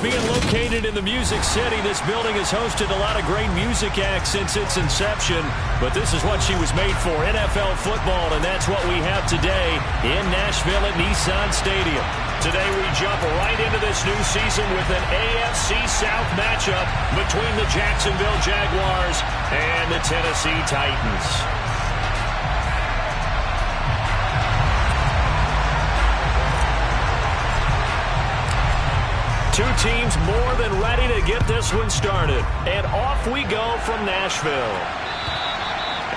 Being located in the Music City, this building has hosted a lot of great music acts since its inception, but this is what she was made for, NFL football, and that's what we have today in Nashville at Nissan Stadium. Today we jump right into this new season with an AFC South matchup between the Jacksonville Jaguars and the Tennessee Titans. Two teams more than ready to get this one started. And off we go from Nashville.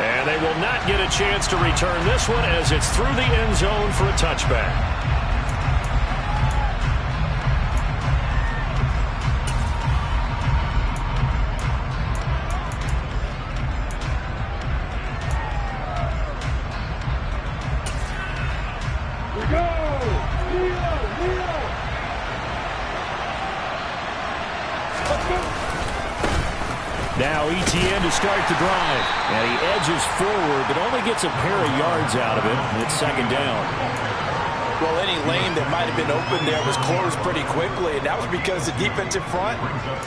And they will not get a chance to return this one as it's through the end zone for a touchback. Now ETN to start the drive. And he edges forward, but only gets a pair of yards out of it. And it's second down. Well, any lane that might have been open there was closed pretty quickly, and that was because the defensive front,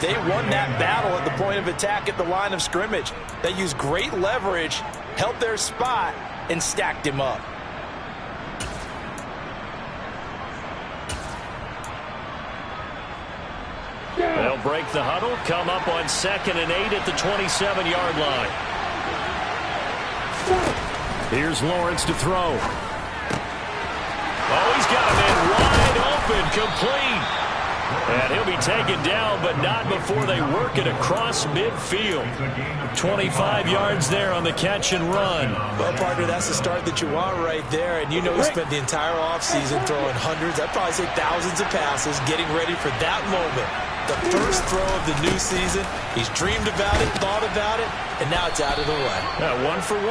they won that battle at the point of attack at the line of scrimmage. They used great leverage, held their spot, and stacked him up. They'll break the huddle, come up on 2nd and 8 at the 27-yard line. Here's Lawrence to throw. Oh, he's got him in wide open, complete. And he'll be taken down, but not before they work it across midfield. 25 yards there on the catch and run. Well, partner, that's the start that you want right there. And you know he spent the entire offseason throwing hundreds, I'd probably say thousands of passes, getting ready for that moment. The first throw of the new season. He's dreamed about it, thought about it, and now it's out of the way. 1 for 1,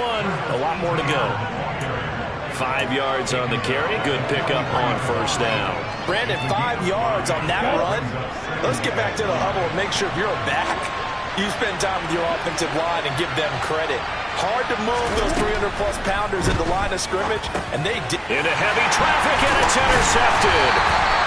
a lot more to go. 5 yards on the carry. Good pickup on first down. Brandon, 5 yards on that run. Let's get back to the huddle and make sure if you're a back, you spend time with your offensive line and give them credit. Hard to move those 300-plus pounders at the line of scrimmage, and they did. Into heavy traffic, and it's intercepted.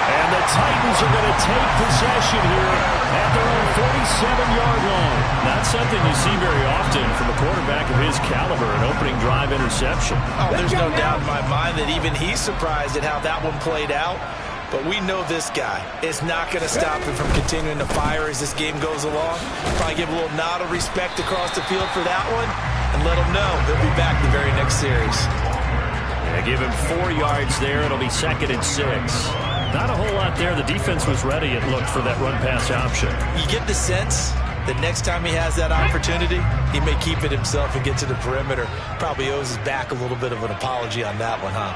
And the Titans are going to take possession here at their own 47-yard line. Not something you see very often from a quarterback of his caliber, an opening drive interception. Oh, there's no doubt in my mind that even he's surprised at how that one played out. But we know this guy is not going to stop him from continuing to fire as this game goes along. Probably give a little nod of respect across the field for that one and let him know he'll be back the very next series. Yeah, give him 4 yards there. It'll be 2nd and 6. Not a whole lot there. The defense was ready, it looked, for that run-pass option. You get the sense that next time he has that opportunity, he may keep it himself and get to the perimeter. Probably owes his back a little bit of an apology on that one, huh?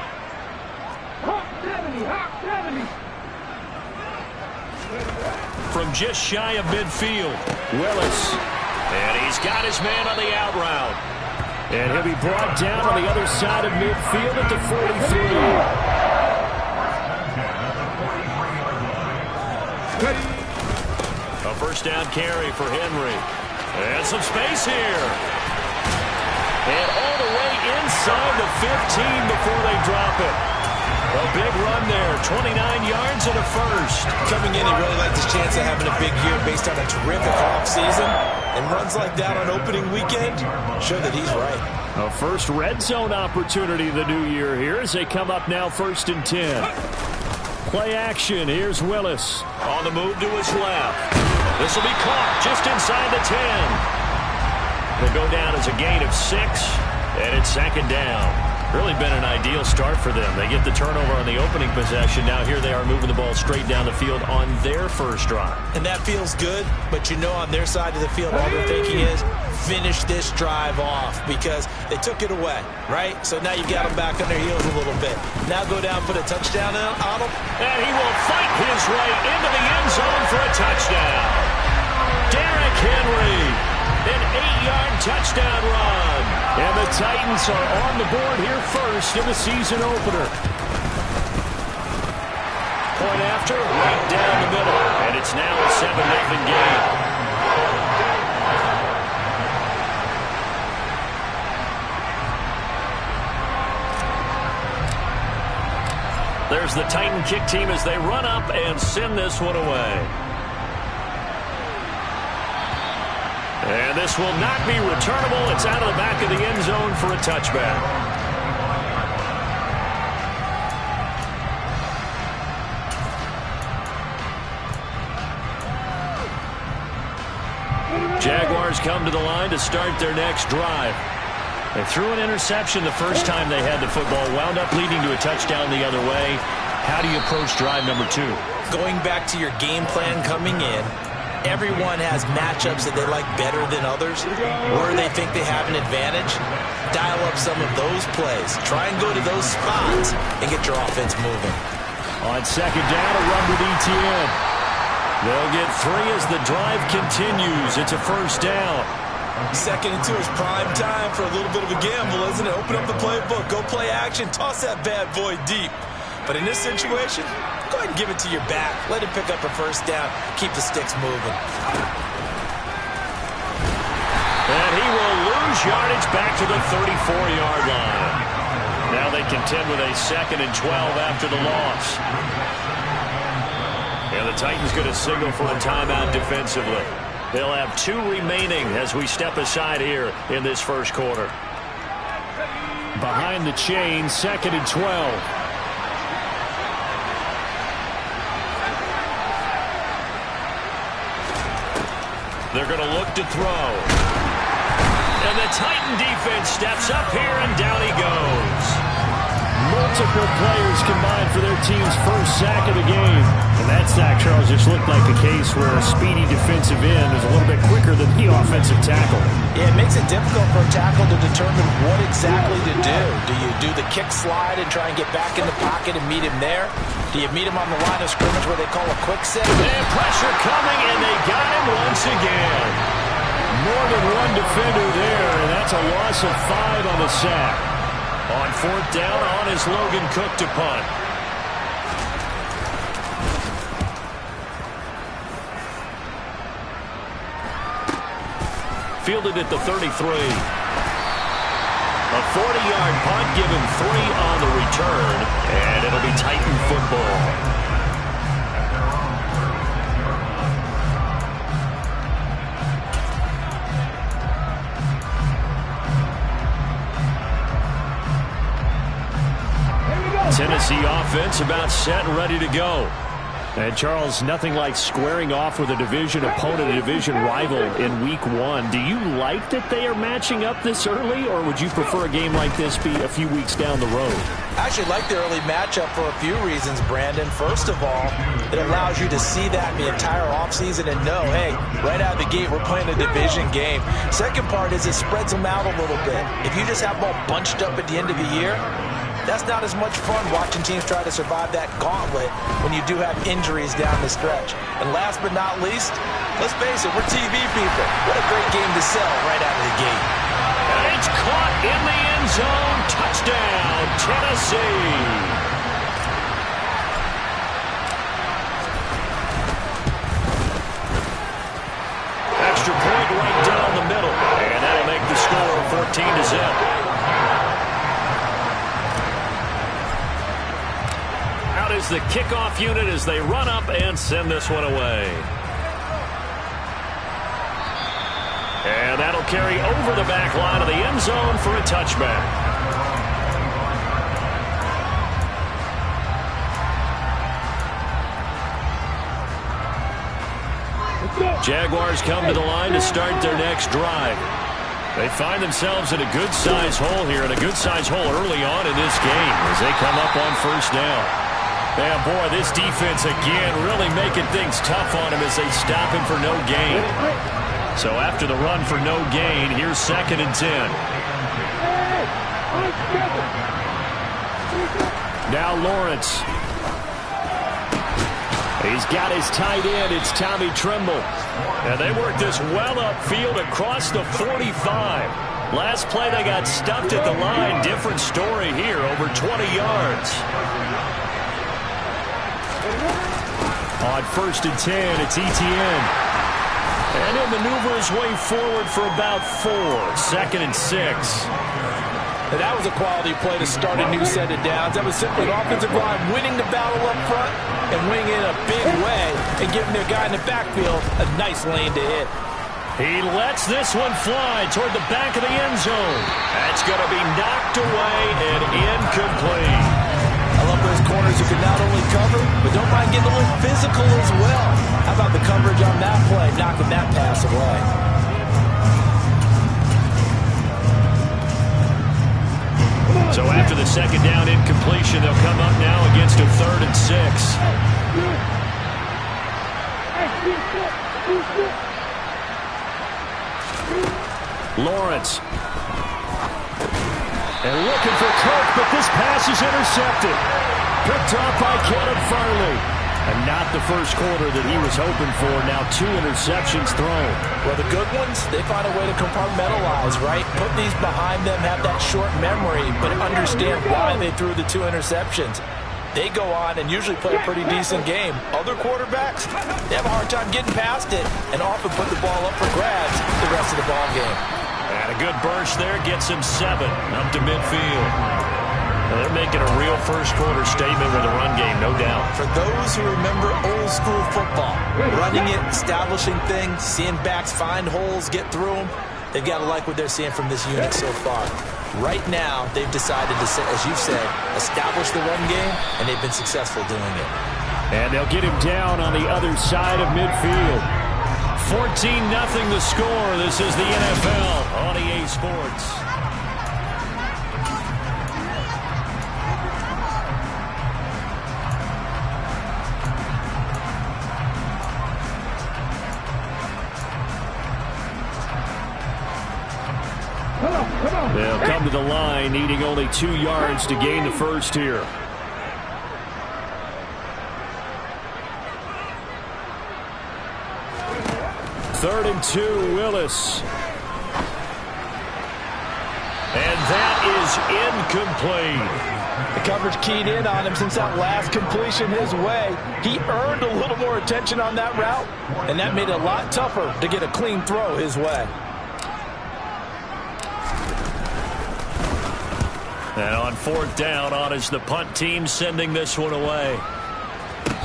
From just shy of midfield, Willis. And he's got his man on the out route. And he'll be brought down on the other side of midfield at the 43. A first down carry for Henry. And some space here. And all the way inside the 15 before they drop it. A big run there, 29 yards and a first. Coming in, he really liked his chance of having a big year based on a terrific offseason. And runs like that on opening weekend show that he's right. A first red zone opportunity the new year here as they come up now 1st and 10. Play action. Here's Willis on the move to his left. This will be caught just inside the 10. It'll go down as a gain of 6, and it's 2nd down. Really been an ideal start for them. They get the turnover on the opening possession. Now here they are moving the ball straight down the field on their first drive. And that feels good, but you know on their side of the field all they're thinking is finish this drive off because they took it away, right? So now you got them back on their heels a little bit. Now go down, put a touchdown on them. And he will fight his way into the end zone for a touchdown. Derrick Henry. An 8-yard touchdown run. And the Titans are on the board here first in the season opener. Point after, right down the middle. And it's now a 7-0 game. There's the Titan kick team as they run up and send this one away. And this will not be returnable. It's out of the back of the end zone for a touchback. Jaguars come to the line to start their next drive. They threw an interception the first time they had the football, wound up leading to a touchdown the other way. How do you approach drive number 2? Going back to your game plan coming in, everyone has matchups that they like better than others, where they think they have an advantage. Dial up some of those plays. Try and go to those spots and get your offense moving. On second down, a run with ETN. They'll get 3 as the drive continues. It's a first down. 2nd and 2 is prime time for a little bit of a gamble, isn't it? Open up the playbook, go play action, toss that bad boy deep. But in this situation, go ahead and give it to your back. Let him pick up a first down. Keep the sticks moving. And he will lose yardage back to the 34-yard line. Now they contend with a 2nd and 12 after the loss. And the Titans going to signal for a timeout defensively. They'll have 2 remaining as we step aside here in this first quarter. Behind the chain, 2nd and 12. They're going to look to throw. And the Titan defense steps up here, and down he goes. Multiple players combined for their team's first sack of the game. And that sack, Charles, just looked like a case where a speedy defensive end is a little bit quicker than the offensive tackle. Yeah, it makes it difficult for a tackle to determine what exactly to do. Do you do the kick slide and try and get back in the pocket and meet him there? Do you meet him on the line of scrimmage where they call a quick set? And pressure coming, and they got him once again. More than one defender there, and that's a loss of 5 on the sack. On 4th down, on is Logan Cook to punt. Fielded at the 33. A 40-yard punt, give him 3 on the return, and it'll be Titan football. Tennessee offense about set and ready to go. And Charles, nothing like squaring off with a division opponent, a division rival in week 1. Do you like that they are matching up this early, or would you prefer a game like this be a few weeks down the road? I actually like the early matchup for a few reasons, Brandon. First of all, it allows you to see that in the entire offseason and know, hey, right out of the gate, we're playing a division game. Second part is it spreads them out a little bit. If you just have them all bunched up at the end of the year, that's not as much fun watching teams try to survive that gauntlet when you do have injuries down the stretch. And last but not least, let's face it, we're TV people. What a great game to sell right out of the gate. And it's caught in the end zone. Touchdown, Tennessee. Extra point right down the middle. And that'll make the score 14-0. Is the kickoff unit as they run up and send this one away. And that'll carry over the back line of the end zone for a touchback. Jaguars come to the line to start their next drive. They find themselves in a good-size hole here, and a good-size hole early on in this game as they come up on first down. And boy, this defense again really making things tough on him as they stop him for no gain. So after the run for no gain, here's 2nd and 10. Now Lawrence. He's got his tight end. It's Tommy Tremble. And they work this well upfield across the 45. Last play they got stuffed at the line. Different story here, over 20 yards. On 1st and 10, it's ETN. And he'll maneuver his way forward for about 4. 2nd and 6. Now, that was a quality play to start a new set of downs. That was simply an offensive line winning the battle up front and winning it in a big way and giving their guy in the backfield a nice lane to hit. He lets this one fly toward the back of the end zone. That's going to be knocked away and incomplete. I love those corners who can not only cover, but don't mind getting a little physical as well. How about the coverage on that play, knocking that pass away? So after the second down incompletion, they'll come up now against a 3rd and 6. Lawrence. And looking for Cook, but this pass is intercepted. Picked off by Caleb Farley. And not the first quarter that he was hoping for. Now 2 interceptions thrown. Well, the good ones, they find a way to compartmentalize, right? Put these behind them, have that short memory, but understand why they threw the 2 interceptions. They go on and usually play a pretty decent game. Other quarterbacks, they have a hard time getting past it and often put the ball up for grabs the rest of the ball game. And a good burst there gets him 7 up to midfield. Well, they're making a real first-quarter statement with a run game, no doubt. For those who remember old-school football, running it, establishing things, seeing backs find holes, get through them, they've got to like what they're seeing from this unit so far. Right now, they've decided to, as you've said, establish the run game, and they've been successful doing it. And they'll get him down on the other side of midfield. 14-0 the score. This is the NFL on EA Sports. They'll come to the line, needing only 2 yards to gain the first here. Third and 2, Willis. And that is incomplete. The coverage keyed in on him since that last completion his way. He earned a little more attention on that route, and that made it a lot tougher to get a clean throw his way. And on 4th down, on is the punt team sending this one away.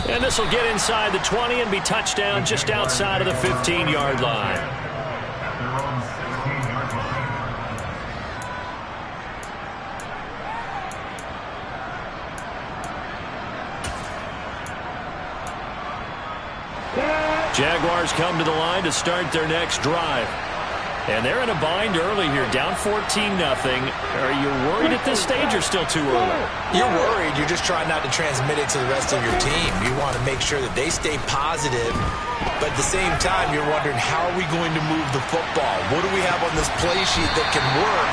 And this will get inside the 20 and be touchdown just outside of the 15-yard line. Jaguars come to the line to start their next drive. And they're in a bind early here, down 14-0. Are you worried at this stage or still too early? You're worried. You're just trying not to transmit it to the rest of your team. You want to make sure that they stay positive. But at the same time, you're wondering, how are we going to move the football? What do we have on this play sheet that can work?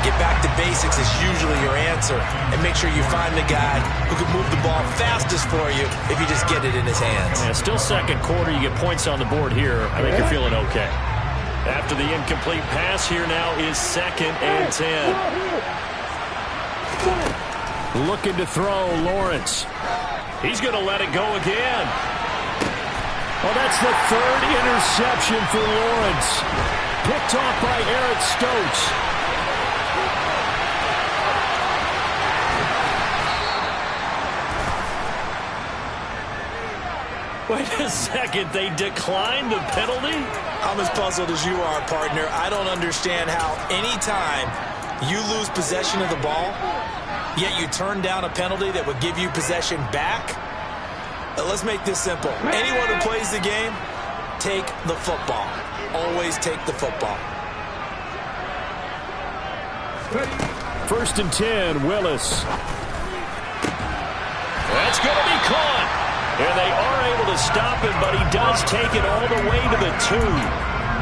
Get back to basics is usually your answer. And make sure you find the guy who can move the ball fastest for you if you just get it in his hands. Yeah, still second quarter. You get points on the board here. I think you're feeling okay. After the incomplete pass, here now is 2nd and 10. Looking to throw, Lawrence. He's going to let it go again. Oh, that's the 3rd interception for Lawrence. Picked off by Eric Stokes. Wait a second, they declined the penalty? I'm as puzzled as you are, partner. I don't understand how any time you lose possession of the ball, yet you turn down a penalty that would give you possession back. Let's make this simple. Anyone who plays the game, take the football. Always take the football. 1st and 10, Willis. That's going to be caught. And they are able to stop him, but he does take it all the way to the 2.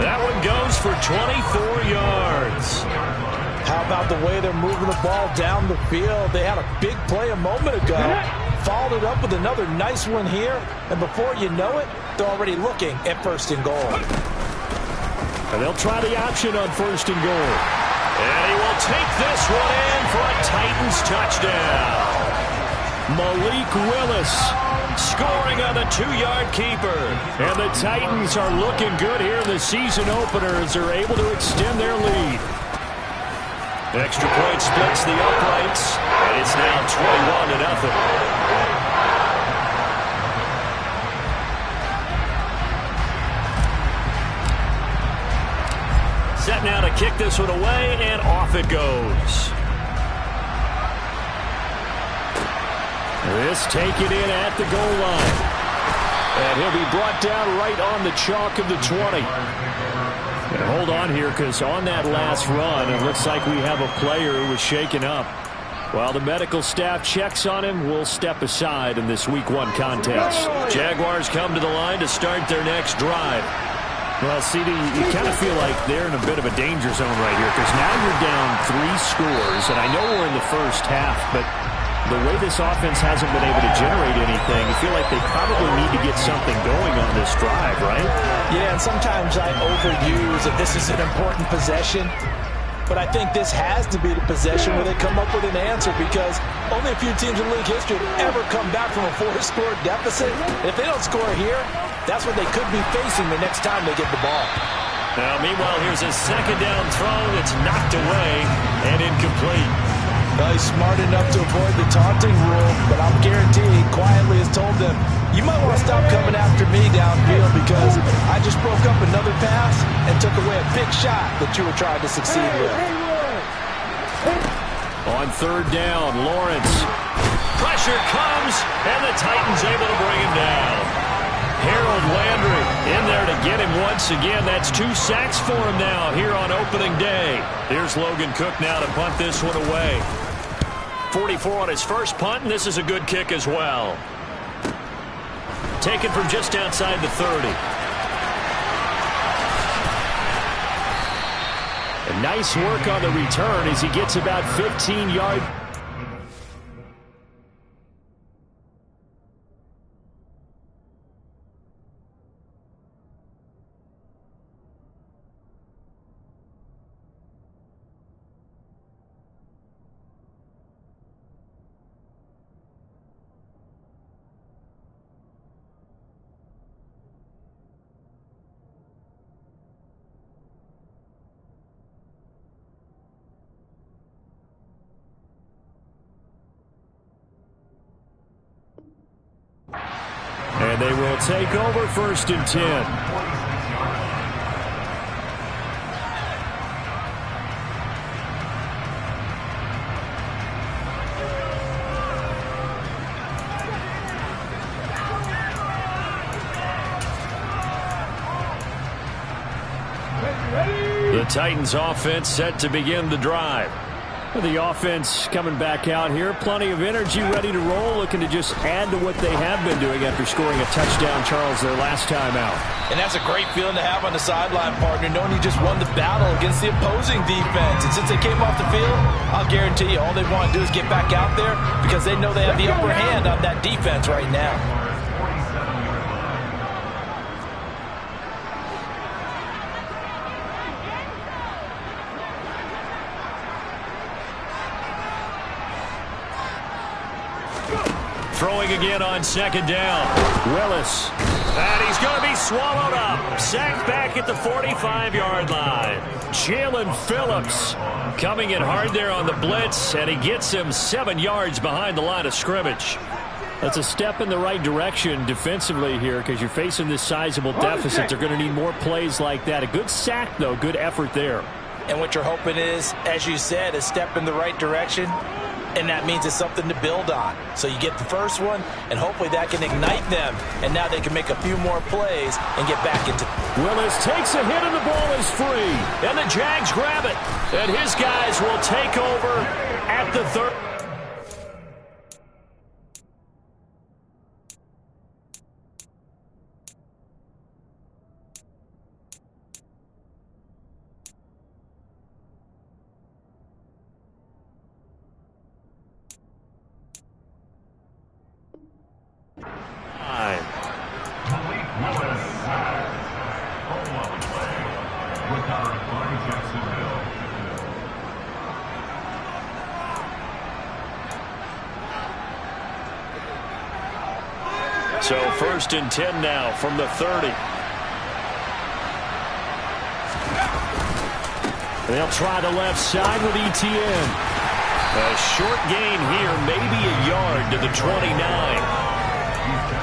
That one goes for 24 yards. How about the way they're moving the ball down the field? They had a big play a moment ago. Followed it up with another nice one here. And before you know it, they're already looking at 1st and goal. And they'll try the option on 1st and goal. And he will take this one in for a Titans touchdown. Malik Willis scoring on the 2-yard keeper. And the Titans are looking good here in the season opener as they're able to extend their lead. Extra point splits the uprights, and it's now 21-0. Set now to kick this one away, and off it goes. This taken in at the goal line. And he'll be brought down right on the chalk of the 20. And hold on here, because on that last run, it looks like we have a player who was shaken up. While the medical staff checks on him, we'll step aside in this Week 1 contest. Jaguars come to the line to start their next drive. Well, CD, you kind of feel like they're in a bit of a danger zone right here, because now you're down 3 scores, and I know we're in the first half, but the way this offense hasn't been able to generate anything, you feel like they probably need to get something going on this drive, right? Yeah, and sometimes I overuse that this is an important possession, but I think this has to be the possession where they come up with an answer, because only a few teams in league history have ever come back from a 4-score deficit. If they don't score here, that's what they could be facing the next time they get the ball. Now, meanwhile, here's a second down throw. It's knocked away and incomplete. Well, he's smart enough to avoid the taunting rule, but I'm guaranteed he quietly has told them, you might want to stop coming after me downfield, because I just broke up another pass and took away a big shot that you were trying to succeed with. On third down, Lawrence. Pressure comes, and the Titans able to bring him down. Harold Landry in there to get him once again. That's 2 sacks for him now here on opening day. Here's Logan Cook now to punt this one away. 44 on his first punt, and this is a good kick as well. Taken from just outside the 30. A nice work on the return as he gets about 15 yards. And they will take over 1st and 10. The Titans offense set to begin the drive. The offense coming back out here. Plenty of energy, ready to roll, looking to just add to what they have been doing after scoring a touchdown, Charles, their last time out. And that's a great feeling to have on the sideline, partner, knowing you just won the battle against the opposing defense. And since they came off the field, I'll guarantee you all they want to do is get back out there, because they know they have the upper hand on that defense right now. Throwing again on second down. Willis. And he's going to be swallowed up. Sacked back at the 45-yard line. Jalen Phillips coming in hard there on the blitz, and he gets him 7 yards behind the line of scrimmage. That's a step in the right direction defensively here, because you're facing this sizable deficit. They're going to need more plays like that. A good sack, though. Good effort there. And what you're hoping is, as you said, a step in the right direction. And that means it's something to build on. So you get the first one, and hopefully that can ignite them. And now they can make a few more plays and get back into. Willis takes a hit, and the ball is free. And the Jags grab it. And his guys will take over at the 30. So 1st and 10 now from the 30. They'll try the left side with ETN. A short gain here, maybe a yard to the 29.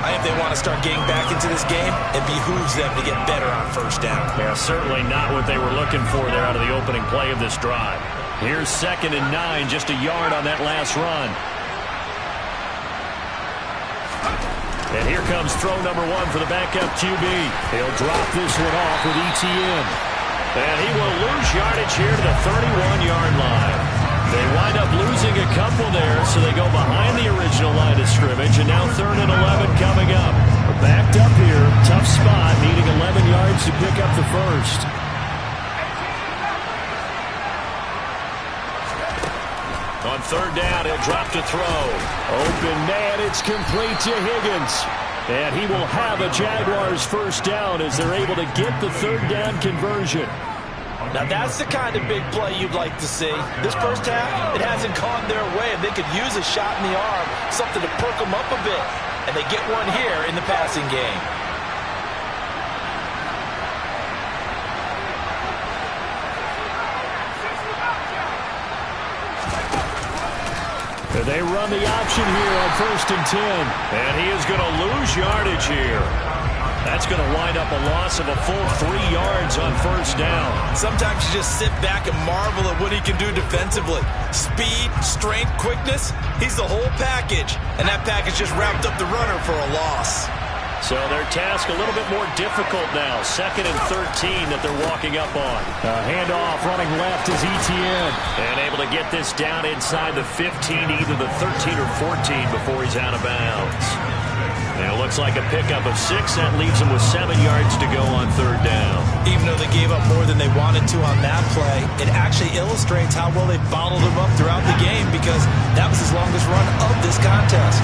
If they want to start getting back into this game, it behooves them to get better on first down. Yeah, certainly not what they were looking for there out of the opening play of this drive. Here's 2nd and 9, just a yard on that last run. And here comes throw number 1 for the backup QB. He'll drop this one off with ETN. And he will lose yardage here to the 31-yard line. They wind up losing a couple there, so they go behind the original line of scrimmage, and now 3rd and 11 coming up. We're backed up here, tough spot, needing 11 yards to pick up the first. On 3rd down, he'll drop to throw. Open man, it's complete to Higgins. And he will have a Jaguars first down as they're able to get the 3rd down conversion. Now, that's the kind of big play you'd like to see. This first half, it hasn't gone their way, and they could use a shot in the arm, something to perk them up a bit. And they get one here in the passing game. They run the option here on 1st and 10. And he is going to lose yardage here. That's going to wind up a loss of a full 3 yards on 1st down. Sometimes you just sit back and marvel at what he can do defensively. Speed, strength, quickness, he's the whole package. And that package just wrapped up the runner for a loss. So their task a little bit more difficult now. 2nd and 13 that they're walking up on. Handoff running left is ETN. And able to get this down inside the 15, either the 13 or 14 before he's out of bounds. And it looks like a pickup of 6. That leaves them with 7 yards to go on 3rd down. Even though they gave up more than they wanted to on that play, it actually illustrates how well they bottled them up throughout the game, because that was his longest run of this contest.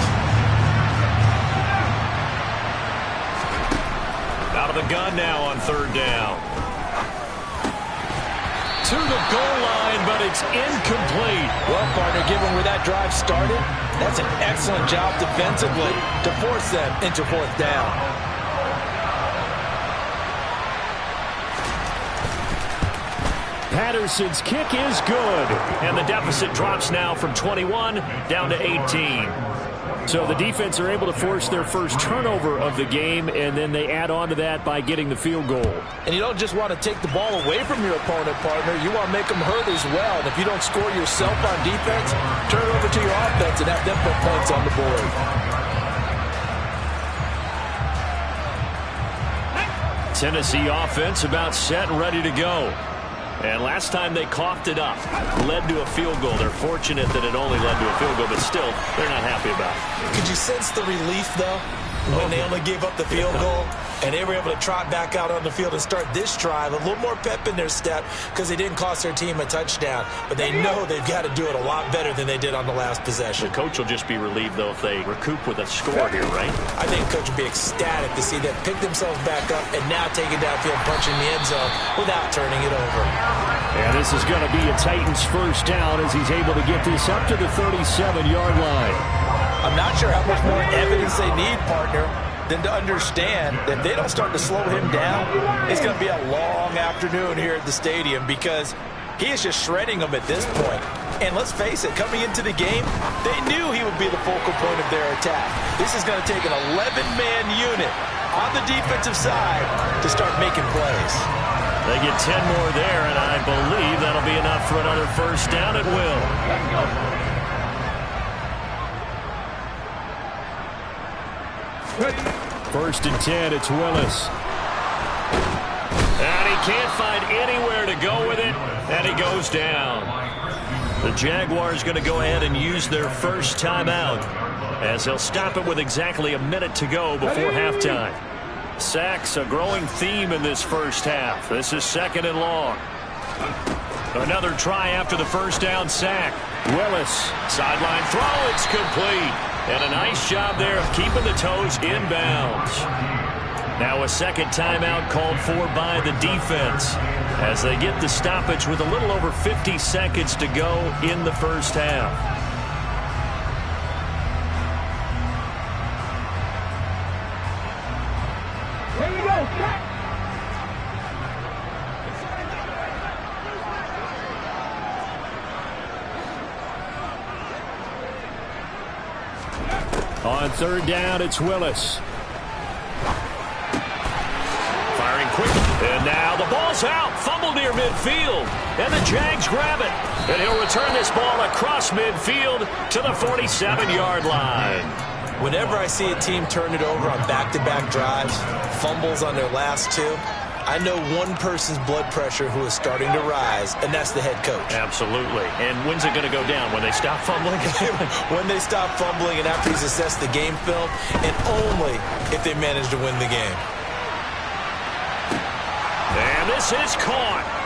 Out of the gun now on 3rd down. To the goal line, but it's incomplete. Well, partner, given where that drive started, that's an excellent job defensively to force them into 4th down. Patterson's kick is good. And the deficit drops now from 21 down to 18. So the defense are able to force their first turnover of the game, and then they add on to that by getting the field goal. And you don't just want to take the ball away from your opponent, partner. You want to make them hurt as well. And if you don't score yourself on defense, turn it over to your offense and have them put points on the board. Tennessee offense about set and ready to go. And last time they coughed it up, led to a field goal. They're fortunate that it only led to a field goal, but still, they're not happy about it. Could you sense the relief, though, when they only gave up the field goal? And they were able to trot back out on the field and start this drive. A little more pep in their step because they didn't cost their team a touchdown. But they know they've got to do it a lot better than they did on the last possession. The coach will just be relieved, though, if they recoup with a score here, right? I think the coach will be ecstatic to see them pick themselves back up and now take it downfield, punching the end zone without turning it over. And this is going to be a Titans first down as he's able to get this up to the 37-yard line. I'm not sure how much more evidence they need, partner, than to understand that if they don't start to slow him down, it's going to be a long afternoon here at the stadium, because he is just shredding them at this point. And let's face it, coming into the game, they knew he would be the focal point of their attack. This is going to take an 11-man unit on the defensive side to start making plays. They get 10 more there, and I believe that'll be enough for another first down. It will. First and 10, it's Willis. And he can't find anywhere to go with it, and he goes down. The Jaguars going to go ahead and use their first timeout, as they'll stop it with exactly a minute to go before halftime. Sacks, a growing theme in this first half. This is 2nd and long. Another try after the first down sack. Willis, sideline throw, it's complete. And a nice job there of keeping the toes inbounds. Now a second timeout called for by the defense as they get the stoppage with a little over 50 seconds to go in the first half. On third down, it's Willis. Firing quick. And now the ball's out. Fumble near midfield. And the Jags grab it. And he'll return this ball across midfield to the 47-yard line. Whenever I see a team turn it over on back-to-back drives, fumbles on their last two, I know one person's blood pressure who is starting to rise, and that's the head coach. Absolutely. And when's it going to go down? When they stop fumbling? When they stop fumbling and after he's assessed the game film, and only if they manage to win the game. And this is caught.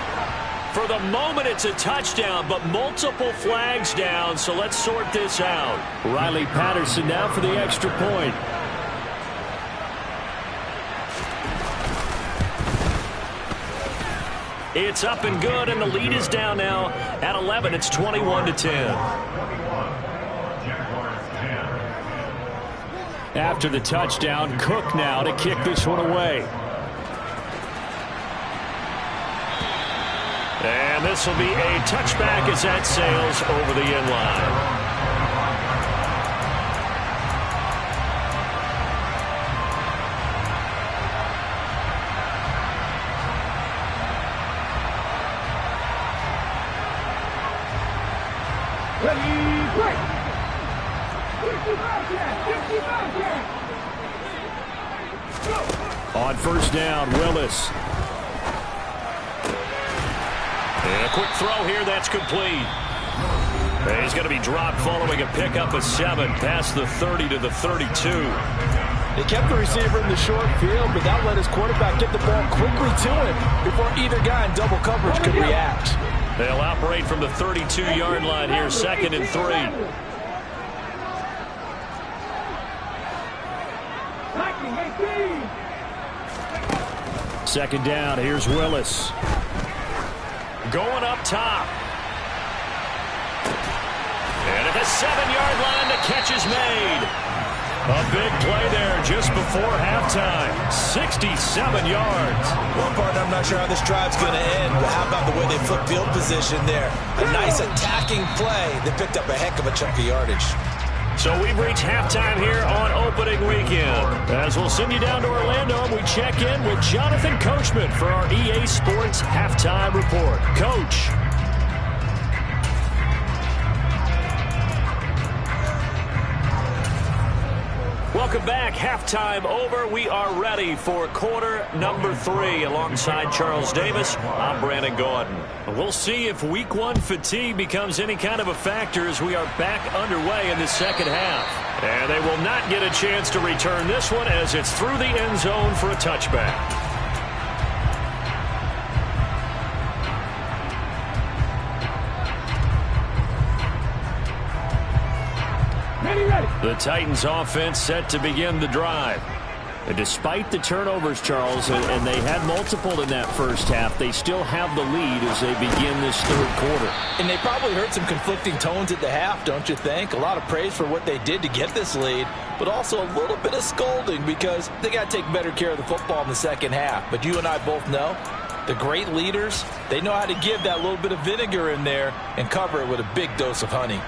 For the moment, it's a touchdown, but multiple flags down, so let's sort this out. Riley Patterson now for the extra point. It's up and good, and the lead is down now at 11. It's 21-10. After the touchdown, Cook now to kick this one away. And this will be a touchback as that sails over the end line. On first down, Willis. And a quick throw here, that's complete. And he's going to be dropped following a pickup of 7 past the 30 to the 32. They kept the receiver in the short field, but that let his quarterback get the ball quickly to him before either guy in double coverage could react. They'll operate from the 32-yard line here, 2nd and 3. Second down, here's Willis. Going up top. And at the 7-yard line, the catch is made. A big play there just before halftime. 67 yards. Well, partner, I'm not sure how this drive's going to end, but how about the way they flip field position there? A nice attacking play that picked up a heck of a chunk of yardage. So we've reached halftime here on opening weekend. As we'll send you down to Orlando, and we check in with Jonathan Coachman for our EA Sports Halftime Report. Coach. Welcome back. Halftime over. We are ready for quarter number 3. Alongside Charles Davis, I'm Brandon Gaudin. We'll see if week 1 fatigue becomes any kind of a factor as we are back underway in the second half. And they will not get a chance to return this one as it's through the end zone for a touchback. The Titans offense set to begin the drive. And despite the turnovers, Charles, and they had multiple in that first half, they still have the lead as they begin this third quarter. And they probably heard some conflicting tones at the half, don't you think? A lot of praise for what they did to get this lead, but also a little bit of scolding because they got to take better care of the football in the second half. But you and I both know the great leaders, they know how to give that little bit of vinegar in there and cover it with a big dose of honey.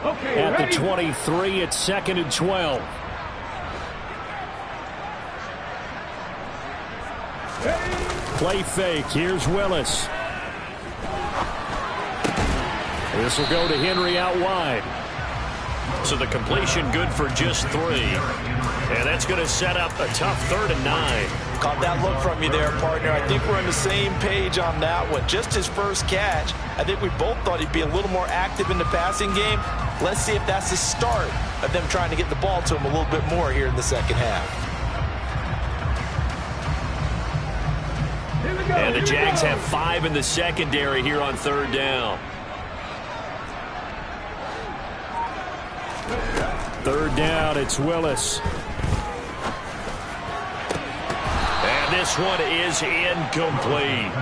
Okay, at the 23, it's 2nd and 12. Play fake. Here's Willis. This will go to Henry out wide. So the completion good for just 3. And that's going to set up a tough 3rd and 9. Caught that look from you there, partner. I think we're on the same page on that one. Just his first catch. I think we both thought he'd be a little more active in the passing game. Let's see if that's the start of them trying to get the ball to him a little bit more here in the second half. And the Jags have 5 in the secondary here on 3rd down. 3rd down, it's Willis. And this one is incomplete.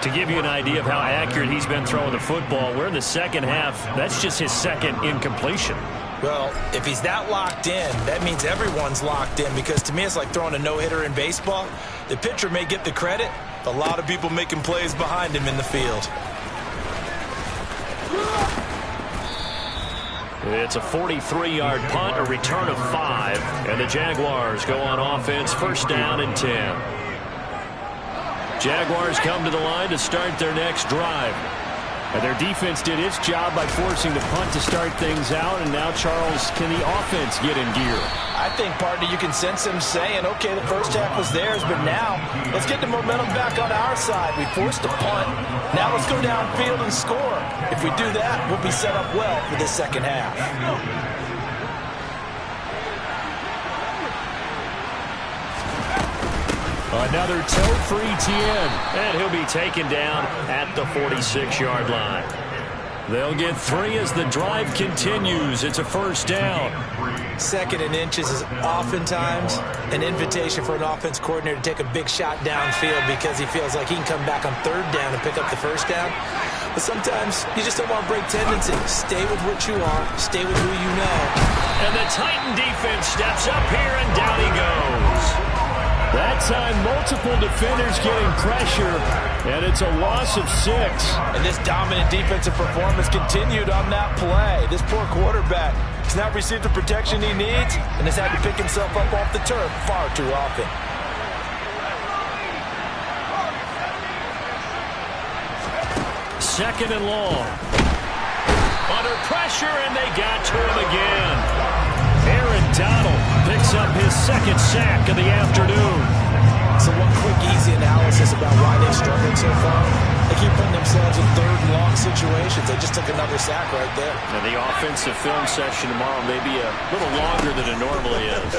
To give you an idea of how accurate he's been throwing the football, we're in the second half. That's just his 2nd incompletion. Well, if he's that locked in, that means everyone's locked in, because to me it's like throwing a no-hitter in baseball. The pitcher may get the credit, but a lot of people making plays behind him in the field. It's a 43-yard punt, a return of 5, and the Jaguars go on offense, first down and 10. Jaguars come to the line to start their next drive. And their defense did its job by forcing the punt to start things out, and now, Charles, can the offense get in gear? I think, partner, you can sense them saying, okay, the first half was theirs, but now let's get the momentum back on our side. We forced a punt. Now let's go downfield and score. If we do that, we'll be set up well for this second half. Another toe for Etienne, and he'll be taken down at the 46-yard line. They'll get 3 as the drive continues. It's a first down. Second and inches is oftentimes an invitation for an offense coordinator to take a big shot downfield because he feels like he can come back on third down and pick up the first down. But sometimes you just don't want to break tendencies. Stay with what you are. Stay with who you know. And the Titan defense steps up here, and down he goes. That time, multiple defenders getting pressure, and it's a loss of 6. And this dominant defensive performance continued on that play. This poor quarterback has not received the protection he needs and has had to pick himself up off the turf far too often. Second and long. Under pressure, and they got to him again. Aaron Donald picks up his second sack of the afternoon. So one quick, easy analysis about why they struggled so far. They keep putting themselves in third and long situations. They just took another sack right there. And the offensive film session tomorrow may be a little longer than it normally is.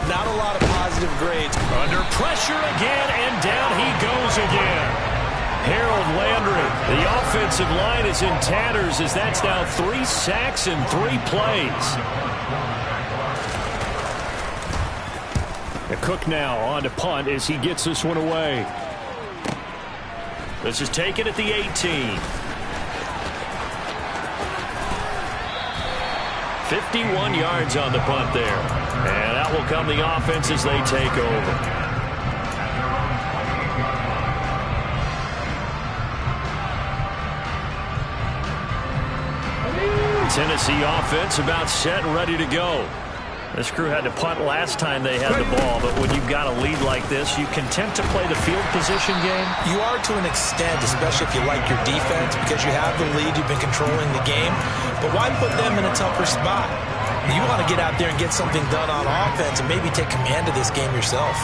Not a lot of positive grades. Under pressure again, and down he goes again. Harold Landry, the offensive line is in tatters as that's now 3 sacks in 3 plays. Cook now on to punt as he gets this one away. This is taken at the 18. 51 yards on the punt there. And out will come the offense as they take over. Tennessee offense about set and ready to go. This crew had to punt last time they had the ball, but when you've got a lead like this, you content to play the field position game? You are to an extent, especially if you like your defense, because you have the lead, you've been controlling the game. But why put them in a tougher spot? You want to get out there and get something done on offense and maybe take command of this game yourself.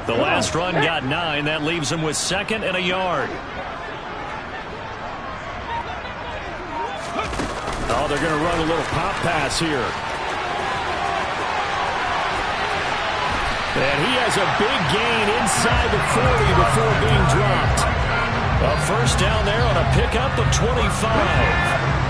The last run got 9. That leaves him with 2nd and a yard. Oh, they're going to run a little pop pass here. And he has a big gain inside the 40 before being dropped. A first down there on a pickup of 25.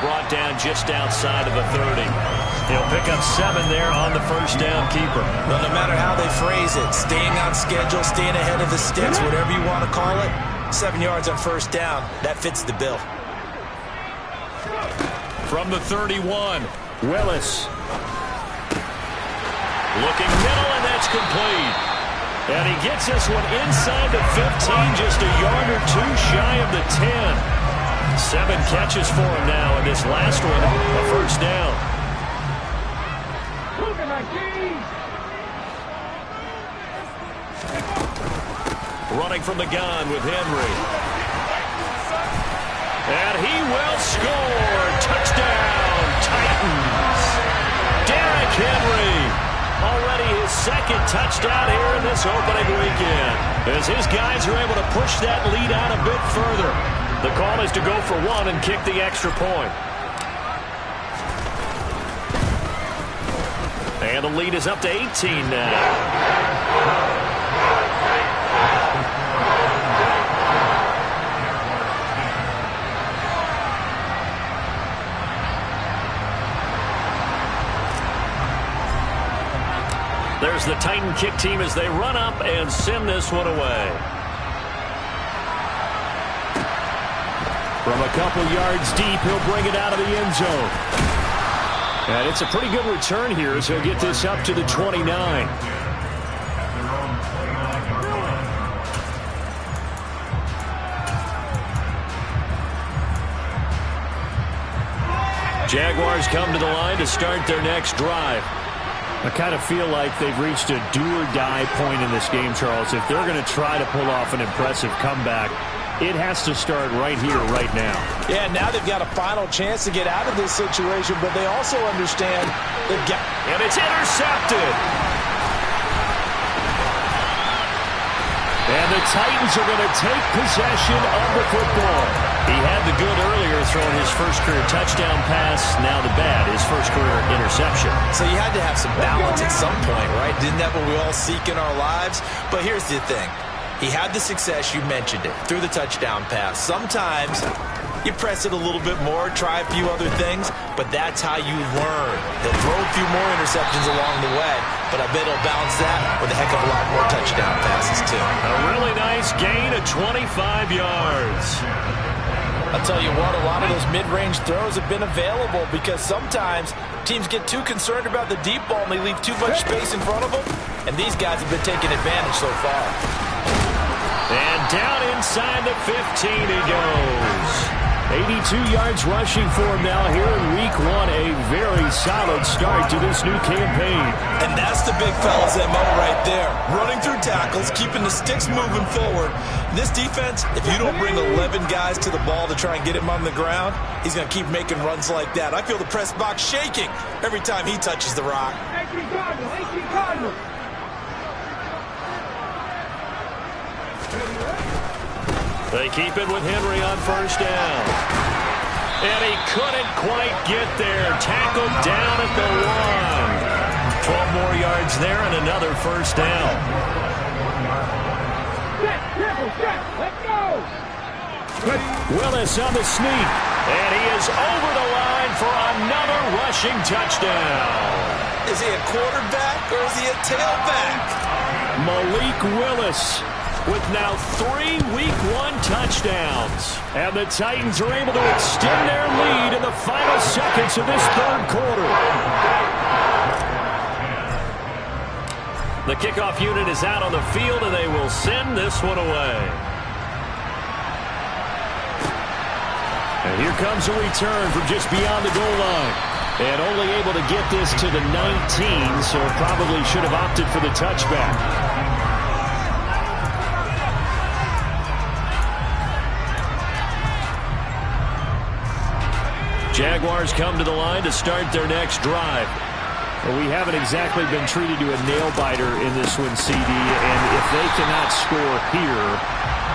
Brought down just outside of the 30. He'll pick up 7 there on the first down keeper. Well, no matter how they phrase it, staying on schedule, staying ahead of the sticks, whatever you want to call it, 7 yards on first down, that fits the bill. From the 31, Willis. Looking middle, and that's complete. And he gets this one inside the 15, just a yard or 2 shy of the 10. 7 catches for him now, and this last one, a first down. Running from the gun with Henry. And he will score. Touchdown, Titans. Derrick Henry. Already his 2nd touchdown here in this opening weekend. As his guys are able to push that lead out a bit further. The call is to go for 1 and kick the extra point. And the lead is up to 18 now. There's the Titan kick team as they run up and send this one away. From a couple yards deep, he'll bring it out of the end zone. And it's a pretty good return here as he'll get this up to the 29. Jaguars come to the line to start their next drive. I kind of feel like they've reached a do-or-die point in this game, Charles. If they're going to try to pull off an impressive comeback, it has to start right here, right now. Yeah, now they've got a final chance to get out of this situation, but they also understand they've got... And it's intercepted. And the Titans are going to take possession of the football. He had the good earlier, throwing his first career touchdown pass. Now the bad, his first career interception. So you had to have some balance at some point, right? Didn't that what we all seek in our lives? But here's the thing. He had the success, you mentioned it, through the touchdown pass. Sometimes you press it a little bit more, try a few other things, but that's how you learn. He'll throw a few more interceptions along the way, but I bet he'll balance that with a heck of a lot more touchdown passes, too. A really nice gain of 25 yards. I'll tell you what, a lot of those mid-range throws have been available because sometimes teams get too concerned about the deep ball and they leave too much space in front of them, and these guys have been taking advantage so far. And down inside the 15 he goes. 82 yards rushing for him now here in week one. A very solid start to this new campaign. And that's the big fella's MO right there. Running through tackles, keeping the sticks moving forward. This defense, if you don't bring 11 guys to the ball to try and get him on the ground, he's going to keep making runs like that. I feel the press box shaking every time he touches the rock. They keep it with Henry on first down. And he couldn't quite get there. Tackled down at the 1. 12 more yards there and another first down. Let's go! Willis on the sneak. And he is over the line for another rushing touchdown. Is he a quarterback or is he a tailback? Malik Willis with now 3 week 1 touchdowns. And the Titans are able to extend their lead in the final seconds of this third quarter. The kickoff unit is out on the field, and they will send this one away. And here comes a return from just beyond the goal line. And only able to get this to the 19, so probably should have opted for the touchback. Jaguars come to the line to start their next drive. Well, we haven't exactly been treated to a nail-biter in this one, CD, and if they cannot score here,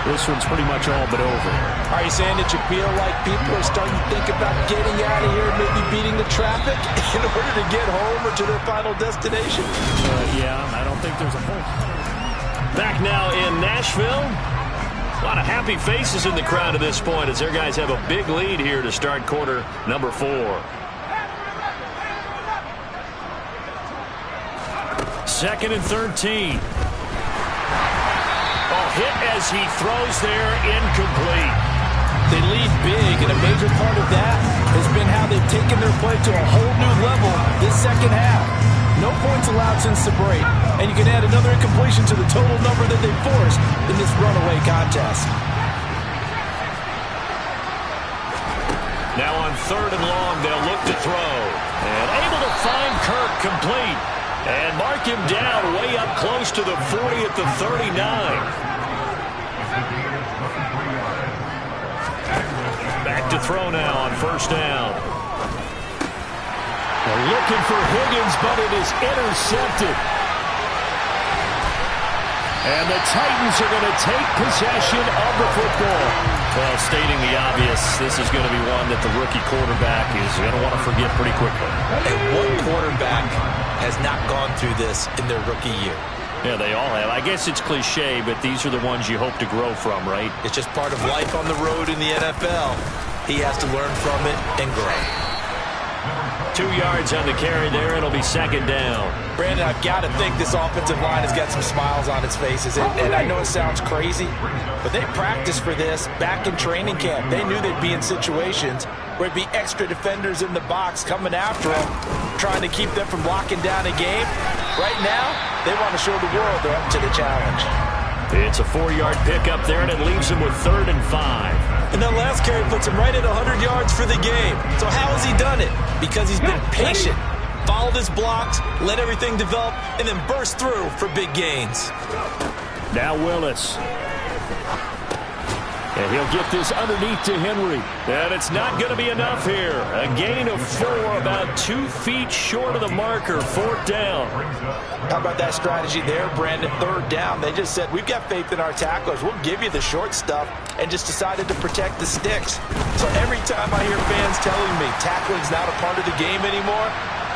this one's pretty much all but over. Are you saying that you feel like people are starting to think about getting out of here, maybe beating the traffic in order to get home or to their final destination? Yeah, I don't think there's a whole... Back now in Nashville. A lot of happy faces in the crowd at this point as their guys have a big lead here to start quarter number 4. Second and 13. Hit as he throws there, incomplete. They lead big, and a major part of that has been how they've taken their play to a whole new level this second half. No points allowed since the break, and you can add another incompletion to the total number that they forced in this runaway contest. Now on 3rd and long, they'll look to throw. And able to find Kirk complete. And mark him down way up close to the 40 at the 39. Back to throw now on first down. They're looking for Higgins, but it is intercepted. And the Titans are going to take possession of the football. Well, stating the obvious, this is going to be one that the rookie quarterback is going to want to forget pretty quickly. And one quarterback has not gone through this in their rookie year. Yeah, they all have. I guess it's cliche, but these are the ones you hope to grow from, right? It's just part of life on the road in the NFL. He has to learn from it and grow. 2 yards on the carry there. It'll be second down. Brandon, I've got to think this offensive line has got some smiles on its faces. And I know it sounds crazy, but they practiced for this back in training camp. They knew they'd be in situations where it'd be extra defenders in the box coming after them, trying to keep them from locking down a game. Right now, they want to show the world they're up to the challenge. It's a 4-yard pickup there, and it leaves him with 3rd and 5. And that last carry puts him right at 100 yards for the game. So how has he done it? Because he's been patient, followed his blocks, let everything develop, and then burst through for big gains. Now Willis. And he'll get this underneath to Henry. And it's not going to be enough here. A gain of 4, about 2 feet short of the marker. 4th down. How about that strategy there, Brandon? 3rd down. They just said, we've got faith in our tacklers. We'll give you the short stuff, and just decided to protect the sticks. So every time I hear fans telling me tackling's not a part of the game anymore,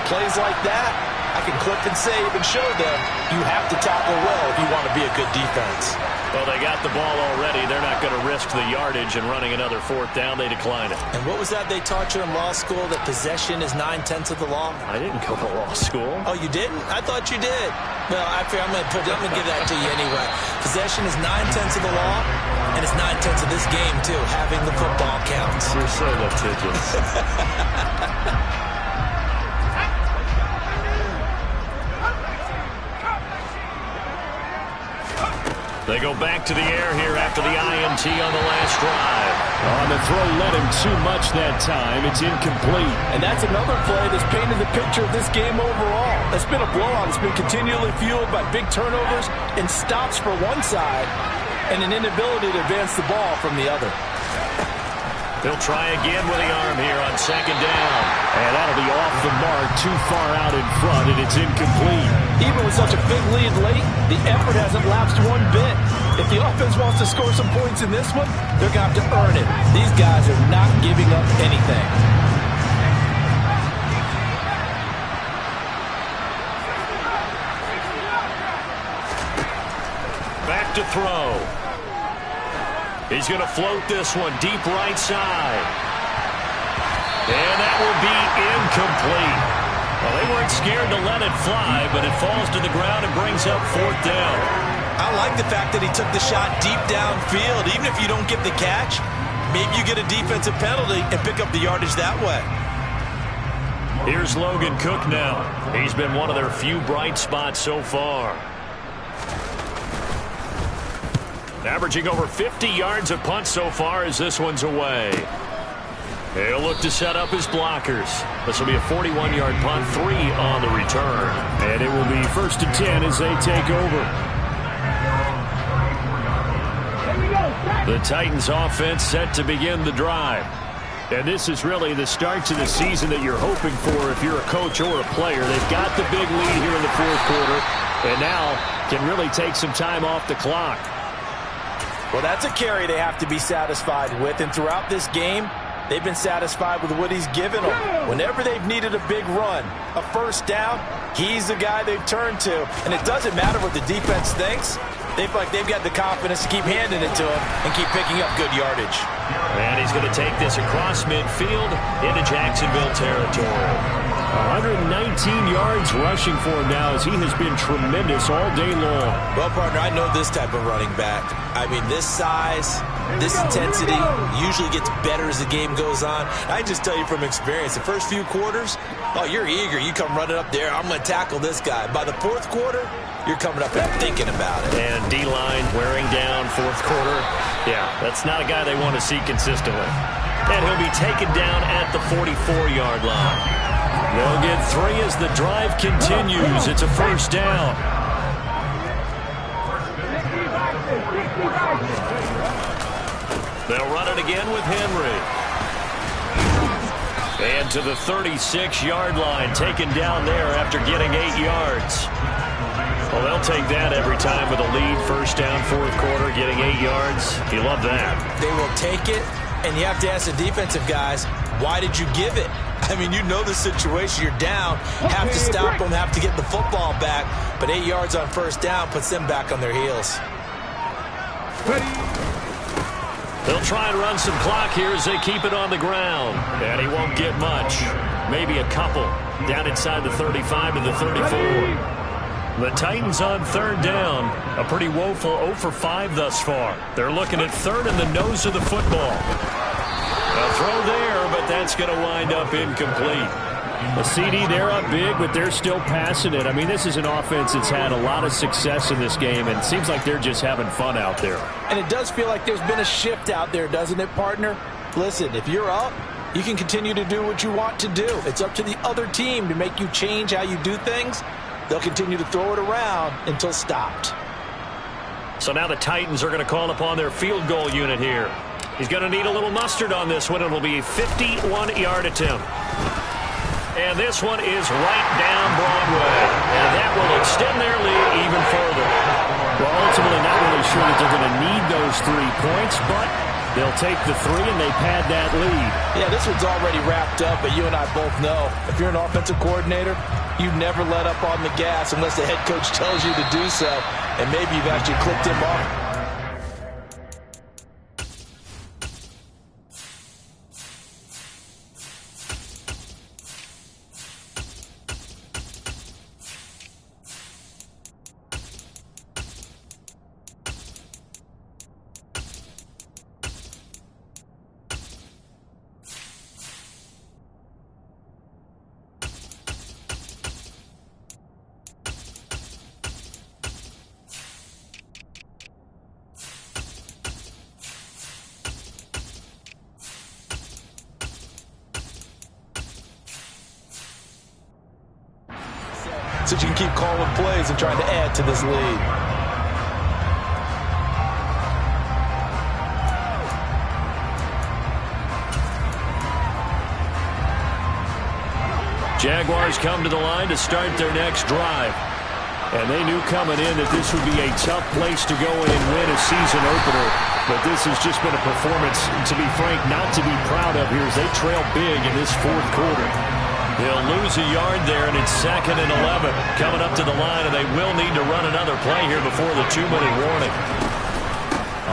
plays like that, I can clip and save and show them you have to tackle well if you want to be a good defense. Well, they got the ball already. They're not going to risk the yardage and running another 4th down. They decline it. And what was that they taught you in law school, that possession is 9/10 of the law? I didn't go to law school. Oh, you didn't? I thought you did. Well, I'm going to give that to you anyway. Possession is 9/10 of the law, and it's 9/10 of this game, too, having the football counts. You're so litigious. They go back to the air here after the INT on the last drive. On the throw, led him too much that time. It's incomplete. And that's another play that's painted the picture of this game overall. It's been a blowout. It's been continually fueled by big turnovers and stops for one side and an inability to advance the ball from the other. They'll try again with the arm here on 2nd down. And that'll be off the mark, too far out in front, and it's incomplete. Even with such a big lead late, the effort hasn't lapsed one bit. If the offense wants to score some points in this one, they're going to have to earn it. These guys are not giving up anything. Back to throw. He's going to float this one deep right side. And that will be incomplete. Well, they weren't scared to let it fly, but it falls to the ground and brings up 4th down. I like the fact that he took the shot deep downfield. Even if you don't get the catch, maybe you get a defensive penalty and pick up the yardage that way. Here's Logan Cook now. He's been one of their few bright spots so far. Averaging over 50 yards a punt so far as this one's away. He'll look to set up his blockers. This will be a 41-yard punt, 3 on the return. And it will be 1st and 10 as they take over. The Titans offense set to begin the drive. And this is really the start to the season that you're hoping for if you're a coach or a player. They've got the big lead here in the 4th quarter, and now can really take some time off the clock. Well, that's a carry they have to be satisfied with, and throughout this game, they've been satisfied with what he's given them. Whenever they've needed a big run, a 1st down, he's the guy they've turned to. And it doesn't matter what the defense thinks. They feel like they've got the confidence to keep handing it to him and keep picking up good yardage. And he's going to take this across midfield into Jacksonville territory. 119 yards rushing for him now as he has been tremendous all day long. Well, partner, I know this type of running back. I mean, this size, this intensity usually gets better as the game goes on. I just tell you from experience, the first few quarters, oh, you're eager. You come running up there, I'm going to tackle this guy. By the 4th quarter, you're coming up and thinking about it. And D-line wearing down 4th quarter. Yeah, that's not a guy they want to see consistently. And he'll be taken down at the 44-yard line. They'll get 3 as the drive continues. It's a 1st down. They'll run it again with Henry. And to the 36-yard line, taken down there after getting 8 yards. Well, they'll take that every time with a lead. 1st down, 4th quarter, getting 8 yards. You love that. They will take it, and you have to ask the defensive guys, why did you give it? I mean, you know the situation. You're down. Have to stop them, have to get the football back. But 8 yards on 1st down puts them back on their heels. They'll try and run some clock here as they keep it on the ground. And he won't get much. maybe a couple. Down inside the 35 to the 34. The Titans on third down. A pretty woeful 0 for 5 thus far. They're looking at third in the nose of the football. A throw there, but that's going to wind up incomplete. A CD, they're up big, but they're still passing it. I mean, this is an offense that's had a lot of success in this game, and it seems like they're just having fun out there. And it does feel like there's been a shift out there, doesn't it, partner? Listen, if you're up, you can continue to do what you want to do. It's up to the other team to make you change how you do things. They'll continue to throw it around until stopped. So now the Titans are going to call upon their field goal unit here. He's going to need a little mustard on this one. It'll be a 51-yard attempt. And this one is right down Broadway. And that will extend their lead even further. Well, ultimately not really sure that they're going to need those 3 points, but they'll take the 3 and they pad that lead. Yeah, this one's already wrapped up, but you and I both know if you're an offensive coordinator, you never let up on the gas unless the head coach tells you to do so, and maybe you've actually clipped him off. So you can keep calling plays and trying to add to this lead. Jaguars come to the line to start their next drive. And they knew coming in that this would be a tough place to go in and win a season opener. But this has just been a performance, to be frank, not to be proud of here as they trail big in this fourth quarter. They'll lose a yard there, and it's 2nd and 11. Coming up to the line, and they will need to run another play here before the 2-minute warning.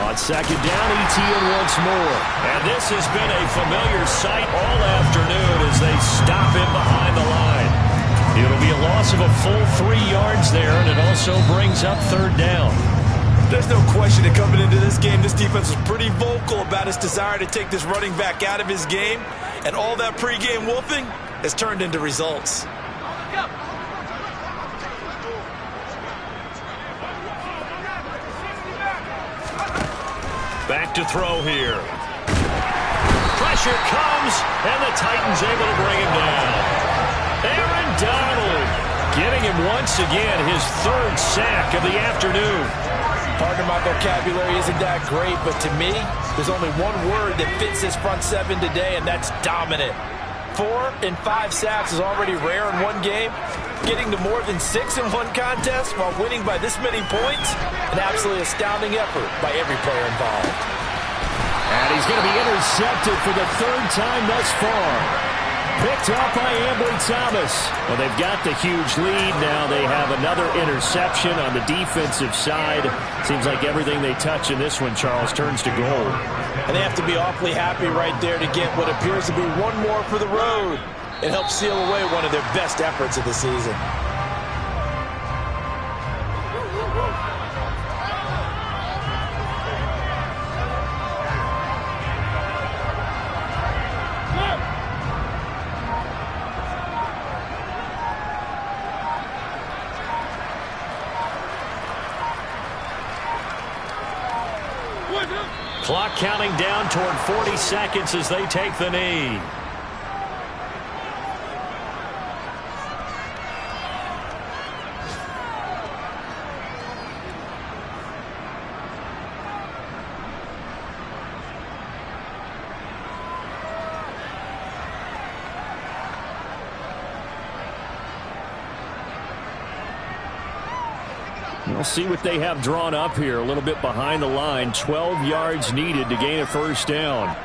On 2nd down, ETN once more. And this has been a familiar sight all afternoon as they stop him behind the line. It'll be a loss of a full 3 yards there, and it also brings up 3rd down. There's no question that coming into this game, this defense was pretty vocal about its desire to take this running back out of his game, and all that pregame wolfing has turned into results. Back to throw here. Pressure comes, and the Titans able to bring him down. Aaron Donald getting him once again, his 3rd sack of the afternoon. Partner, my vocabulary isn't that great, but to me, there's only one word that fits this front 7 today, and that's dominant. 4 and 5 sacks is already rare in one game. Getting to more than 6 in one contest while winning by this many points, an absolutely astounding effort by every player involved. And he's going to be intercepted for the 3rd time thus far. Picked up by Ambry Thomas. Well, they've got the huge lead. Now they have another interception on the defensive side. Seems like everything they touch in this one, Charles, turns to gold. And they have to be awfully happy right there to get what appears to be one more for the road. It helps seal away one of their best efforts of the season. Clock counting down toward 40 seconds as they take the knee. We'll see what they have drawn up here a little bit behind the line. 12 yards needed to gain a 1st down.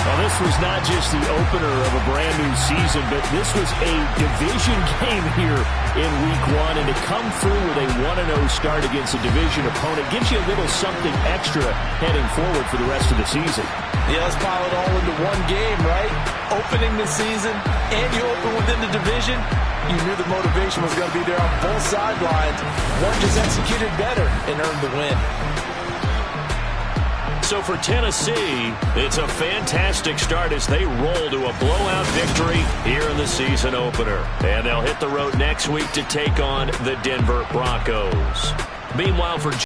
Well, this was not just the opener of a brand new season, but this was a division game here in Week 1. And to come through with a 1-0 start against a division opponent gives you a little something extra heading forward for the rest of the season. Yeah, let's pile it all into one game, right? Opening the season, and you open within the division. You knew the motivation was going to be there on both sidelines. One just executed better and earned the win. So for Tennessee, it's a fantastic start as they roll to a blowout victory here in the season opener. And they'll hit the road next week to take on the Denver Broncos. Meanwhile, for